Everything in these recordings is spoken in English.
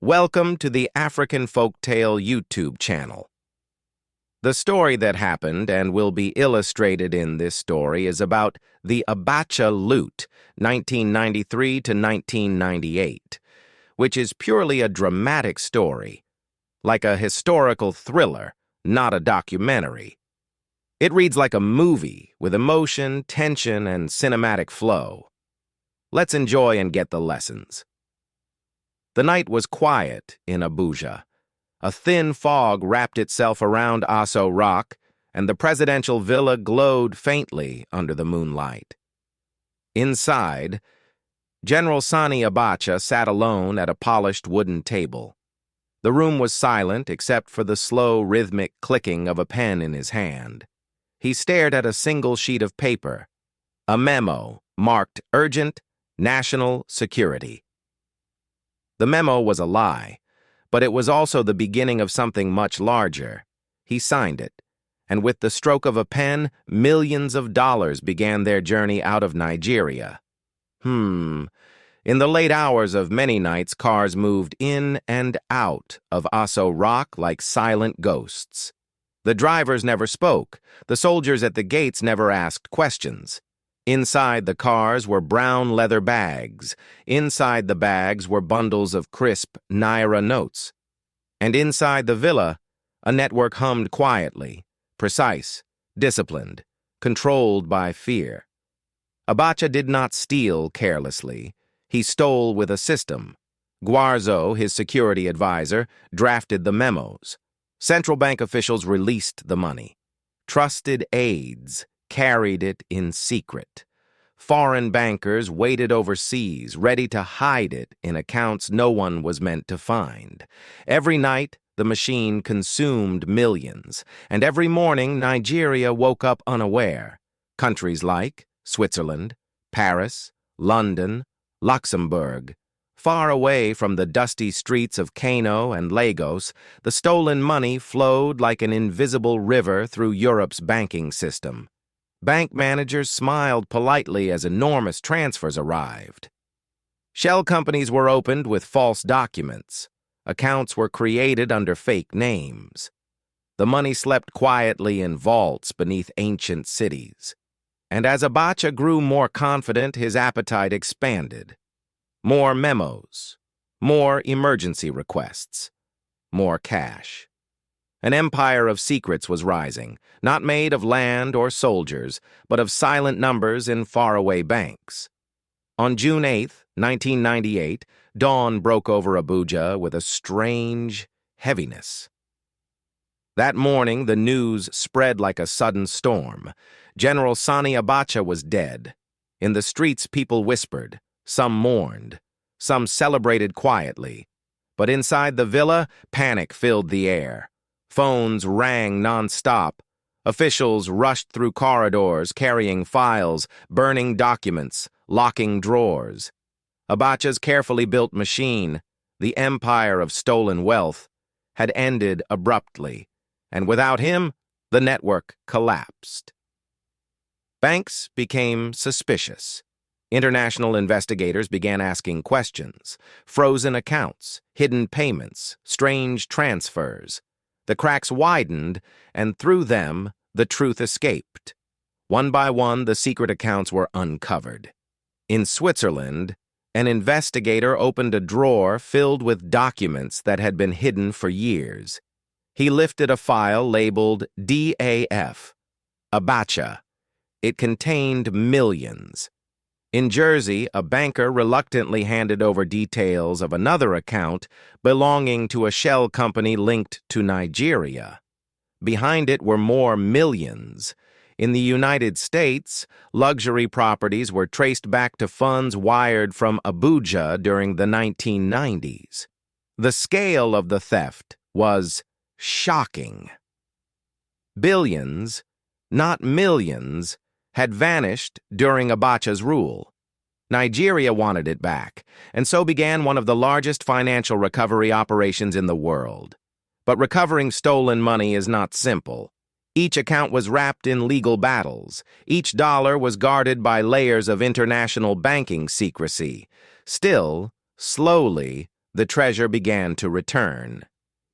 Welcome to the African Folktale YouTube channel. The story that happened and will be illustrated in this story is about the Abacha Loot, 1993 to 1998, which is purely a dramatic story, like a historical thriller, not a documentary. It reads like a movie with emotion, tension, and cinematic flow. Let's enjoy and get the lessons. The night was quiet in Abuja. A thin fog wrapped itself around Aso Rock, and the presidential villa glowed faintly under the moonlight. Inside, General Sani Abacha sat alone at a polished wooden table. The room was silent except for the slow, rhythmic clicking of a pen in his hand. He stared at a single sheet of paper, a memo marked Urgent National Security. The memo was a lie, but it was also the beginning of something much larger. He signed it, and with the stroke of a pen, millions of dollars began their journey out of Nigeria. In the late hours of many nights, cars moved in and out of Aso Rock like silent ghosts. The drivers never spoke. The soldiers at the gates never asked questions. Inside the cars were brown leather bags. Inside the bags were bundles of crisp Naira notes. And inside the villa, a network hummed quietly, precise, disciplined, controlled by fear. Abacha did not steal carelessly. He stole with a system. Guarzo, his security advisor, drafted the memos. Central bank officials released the money. Trusted aides carried it in secret. Foreign bankers waited overseas, ready to hide it in accounts no one was meant to find. Every night, the machine consumed millions, and every morning Nigeria woke up unaware. Countries like Switzerland, Paris, London, Luxembourg. Far away from the dusty streets of Kano and Lagos, the stolen money flowed like an invisible river through Europe's banking system. Bank managers smiled politely as enormous transfers arrived. Shell companies were opened with false documents. Accounts were created under fake names. The money slept quietly in vaults beneath ancient cities. And as Abacha grew more confident, his appetite expanded. More memos, more emergency requests, more cash. An empire of secrets was rising, not made of land or soldiers, but of silent numbers in faraway banks. On June 8, 1998, dawn broke over Abuja with a strange heaviness. That morning, the news spread like a sudden storm. General Sani Abacha was dead. In the streets, people whispered. Some mourned. Some celebrated quietly. But inside the villa, panic filled the air. Phones rang non-stop. Officials rushed through corridors, carrying files, burning documents, locking drawers. Abacha's carefully built machine, the empire of stolen wealth, had ended abruptly, and without him, the network collapsed. Banks became suspicious. International investigators began asking questions. Frozen accounts, hidden payments, strange transfers. The cracks widened, and through them, the truth escaped. One by one, the secret accounts were uncovered. In Switzerland, an investigator opened a drawer filled with documents that had been hidden for years. He lifted a file labeled DAF, Abacha. It contained millions. In Jersey, a banker reluctantly handed over details of another account belonging to a shell company linked to Nigeria. Behind it were more millions. In the United States, luxury properties were traced back to funds wired from Abuja during the 1990s. The scale of the theft was shocking. Billions, not millions, had vanished during Abacha's rule. Nigeria wanted it back, and so began one of the largest financial recovery operations in the world. But recovering stolen money is not simple. Each account was wrapped in legal battles. Each dollar was guarded by layers of international banking secrecy. Still, slowly, the treasure began to return.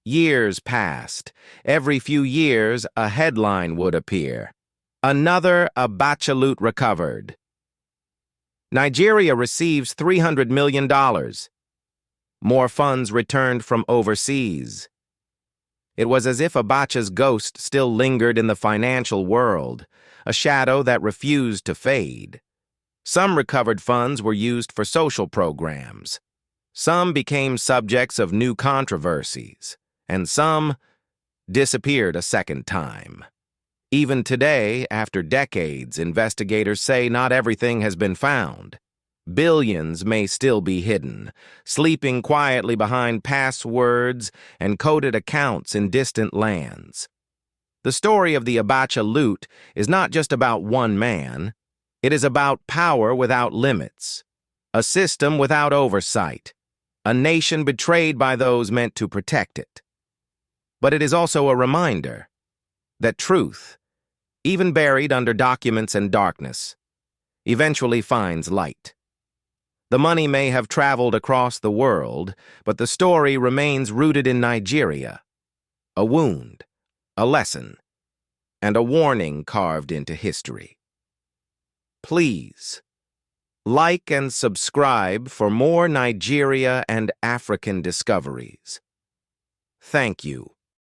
Years passed. Every few years, a headline would appear. Another Abacha Loot recovered. Nigeria receives $300 million. More funds returned from overseas. It was as if Abacha's ghost still lingered in the financial world, a shadow that refused to fade. Some recovered funds were used for social programs. Some became subjects of new controversies, and some disappeared a second time. Even today, after decades, investigators say not everything has been found. Billions may still be hidden, sleeping quietly behind passwords and coded accounts in distant lands. The story of the Abacha Loot is not just about one man. It is about power without limits, a system without oversight, a nation betrayed by those meant to protect it. But it is also a reminder that truth, even buried under documents and darkness, eventually finds light. The money may have traveled across the world, but the story remains rooted in Nigeria. A wound, a lesson, and a warning carved into history. Please, like and subscribe for more Nigeria and African discoveries. Thank you.